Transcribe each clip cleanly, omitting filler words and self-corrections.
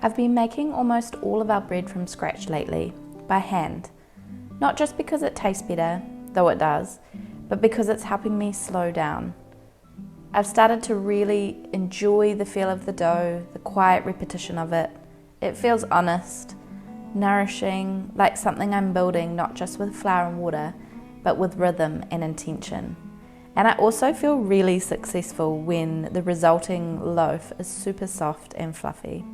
I've been making almost all of our bread from scratch lately, by hand. Not just because it tastes better, though it does, but because it's helping me slow down. I've started to really enjoy the feel of the dough, the quiet repetition of it. It feels honest, nourishing, like something I'm building not just with flour and water, but with rhythm and intention. And I also feel really successful when the resulting loaf is super soft and fluffy.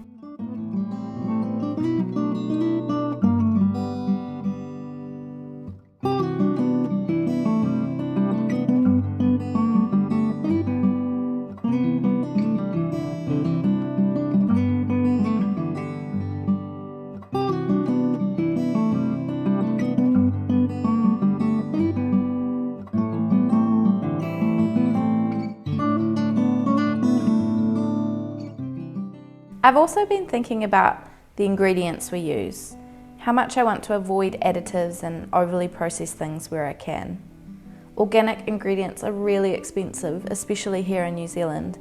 I've also been thinking about the ingredients we use, how much I want to avoid additives and overly processed things where I can. Organic ingredients are really expensive, especially here in New Zealand,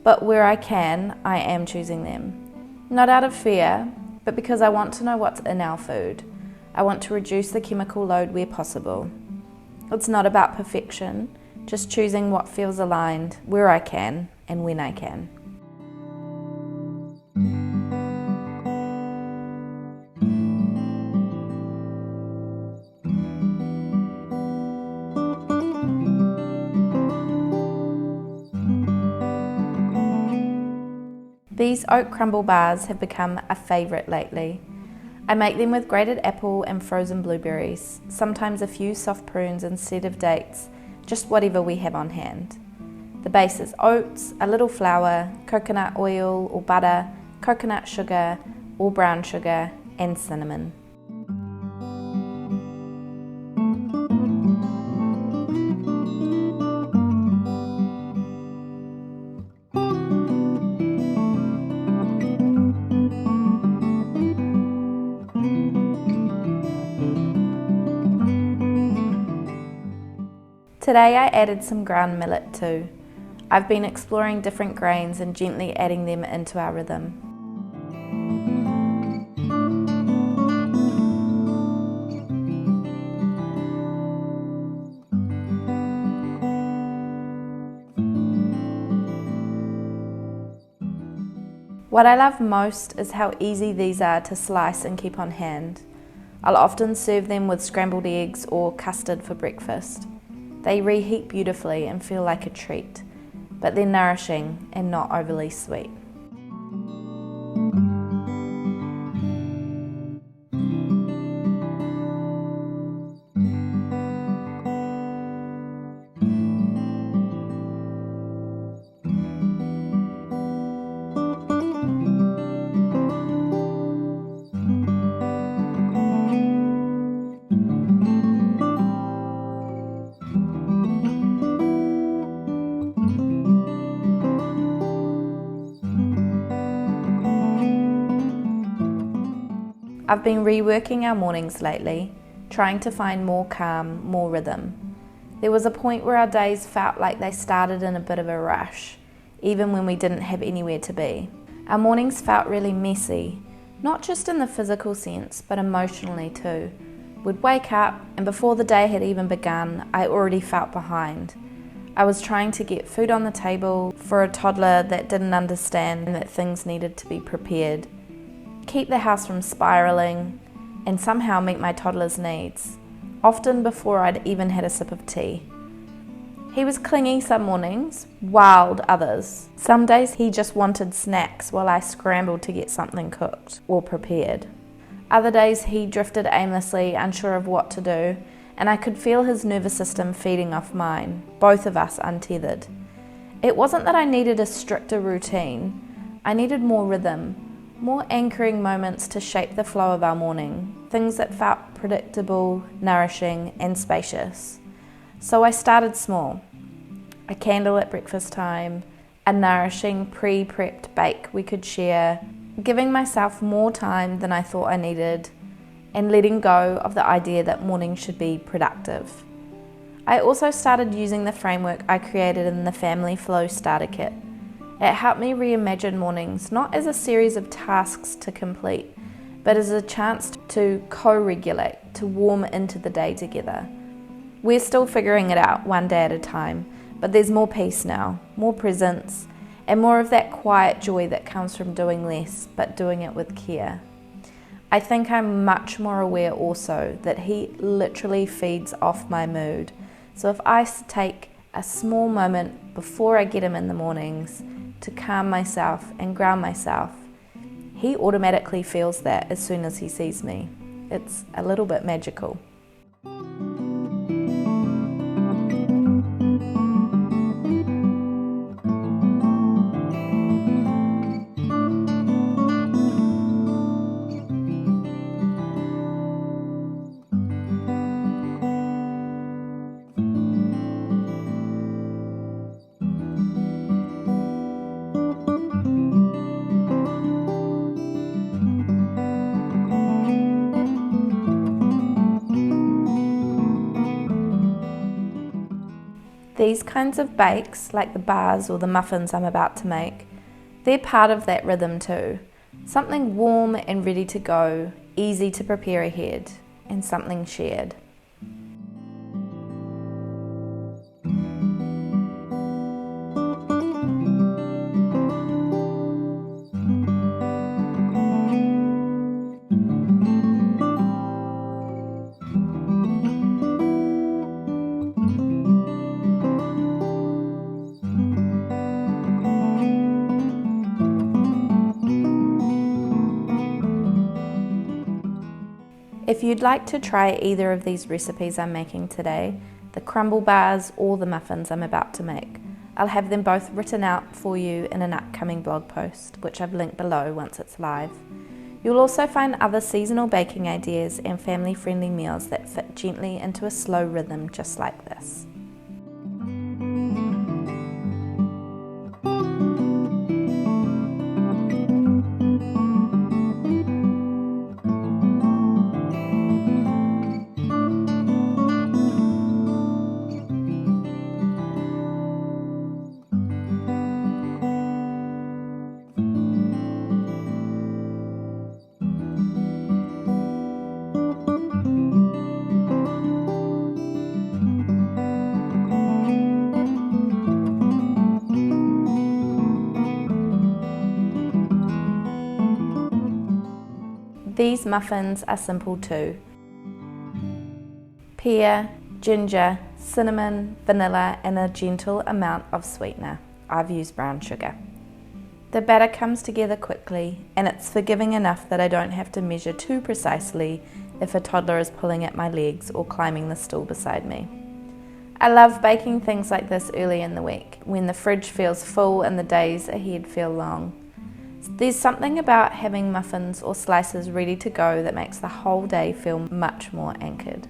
but where I can, I am choosing them. Not out of fear, but because I want to know what's in our food. I want to reduce the chemical load where possible. It's not about perfection, just choosing what feels aligned where I can and when I can. These oat crumble bars have become a favourite lately. I make them with grated apple and frozen blueberries, sometimes a few soft prunes instead of dates, just whatever we have on hand. The base is oats, a little flour, coconut oil or butter, coconut sugar or brown sugar, and cinnamon. Today I added some ground millet too. I've been exploring different grains and gently adding them into our rhythm. What I love most is how easy these are to slice and keep on hand. I'll often serve them with scrambled eggs or custard for breakfast. They reheat beautifully and feel like a treat, but they're nourishing and not overly sweet. I've been reworking our mornings lately, trying to find more calm, more rhythm. There was a point where our days felt like they started in a bit of a rush, even when we didn't have anywhere to be. Our mornings felt really messy, not just in the physical sense, but emotionally too. We'd wake up, and before the day had even begun, I already felt behind. I was trying to get food on the table for a toddler that didn't understand that things needed to be prepared, keep the house from spiraling, and somehow meet my toddler's needs, often before I'd even had a sip of tea. He was clingy some mornings, wild others. Some days he just wanted snacks while I scrambled to get something cooked or prepared. Other days he drifted aimlessly, unsure of what to do, and I could feel his nervous system feeding off mine, both of us untethered. It wasn't that I needed a stricter routine, I needed more rhythm, more anchoring moments to shape the flow of our morning, things that felt predictable, nourishing, and spacious. So I started small. A candle at breakfast time, a nourishing pre-prepped bake we could share, giving myself more time than I thought I needed, and letting go of the idea that mornings should be productive. I also started using the framework I created in the Family Flow Starter Kit. It helped me reimagine mornings not as a series of tasks to complete, but as a chance to co-regulate, to warm into the day together. We're still figuring it out one day at a time, but there's more peace now, more presence, and more of that quiet joy that comes from doing less, but doing it with care. I think I'm much more aware also that he literally feeds off my mood. So if I take a small moment before I get him in the mornings to calm myself and ground myself, he automatically feels that as soon as he sees me. It's a little bit magical. These kinds of bakes, like the bars or the muffins I'm about to make, they're part of that rhythm too. Something warm and ready to go, easy to prepare ahead, and something shared. If you'd like to try either of these recipes I'm making today, the crumble bars or the muffins I'm about to make, I'll have them both written out for you in an upcoming blog post, which I've linked below once it's live. You'll also find other seasonal baking ideas and family-friendly meals that fit gently into a slow rhythm just like this. These muffins are simple too. Pear, ginger, cinnamon, vanilla, and a gentle amount of sweetener. I've used brown sugar. The batter comes together quickly, and it's forgiving enough that I don't have to measure too precisely if a toddler is pulling at my legs or climbing the stool beside me. I love baking things like this early in the week, when the fridge feels full and the days ahead feel long. There's something about having muffins or slices ready to go that makes the whole day feel much more anchored.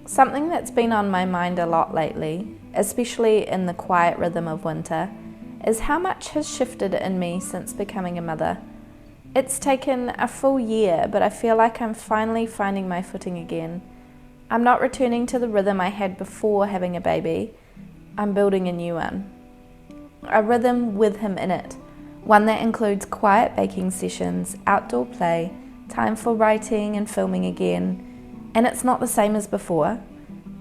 Something that's been on my mind a lot lately, especially in the quiet rhythm of winter, is how much has shifted in me since becoming a mother. It's taken a full year, but I feel like I'm finally finding my footing again. I'm not returning to the rhythm I had before having a baby. I'm building a new one. A rhythm with him in it, one that includes quiet baking sessions, outdoor play, time for writing and filming again. And it's not the same as before.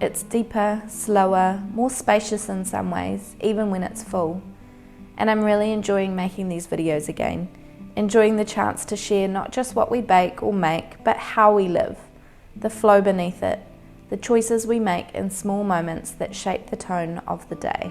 It's deeper, slower, more spacious in some ways, even when it's full. And I'm really enjoying making these videos again, enjoying the chance to share not just what we bake or make, but how we live, the flow beneath it, the choices we make in small moments that shape the tone of the day.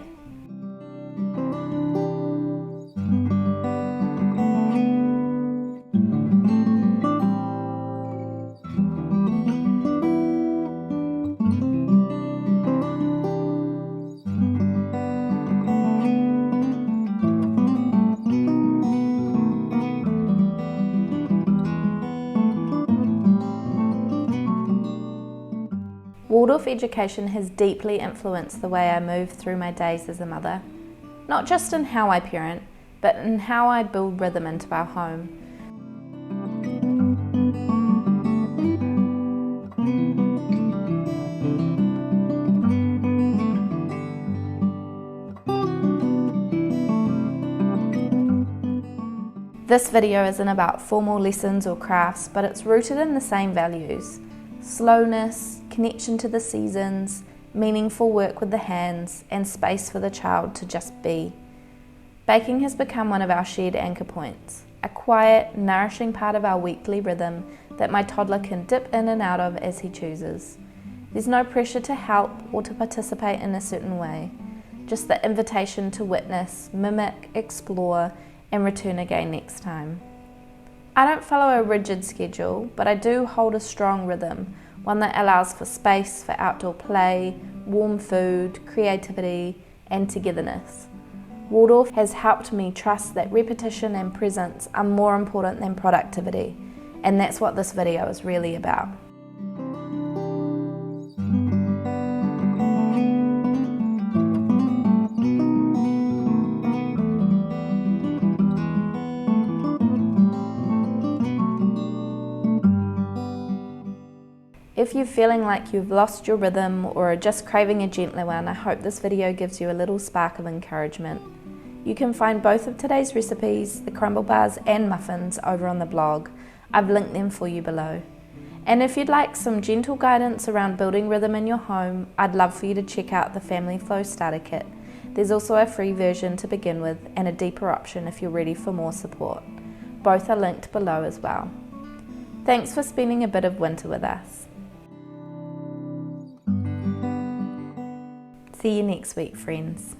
Waldorf education has deeply influenced the way I move through my days as a mother, not just in how I parent, but in how I build rhythm into our home. This video isn't about formal lessons or crafts, but it's rooted in the same values: slowness, connection to the seasons, meaningful work with the hands, and space for the child to just be. Baking has become one of our shared anchor points, a quiet, nourishing part of our weekly rhythm that my toddler can dip in and out of as he chooses. There's no pressure to help or to participate in a certain way, just the invitation to witness, mimic, explore, and return again next time. I don't follow a rigid schedule, but I do hold a strong rhythm, one that allows for space for outdoor play, warm food, creativity, and togetherness. Waldorf has helped me trust that repetition and presence are more important than productivity, and that's what this video is really about. If you're feeling like you've lost your rhythm or are just craving a gentler one, I hope this video gives you a little spark of encouragement. You can find both of today's recipes, the crumble bars and muffins, over on the blog. I've linked them for you below. And if you'd like some gentle guidance around building rhythm in your home, I'd love for you to check out the Family Flow Starter Kit. There's also a free version to begin with and a deeper option if you're ready for more support. Both are linked below as well. Thanks for spending a bit of winter with us. See you next week, friends.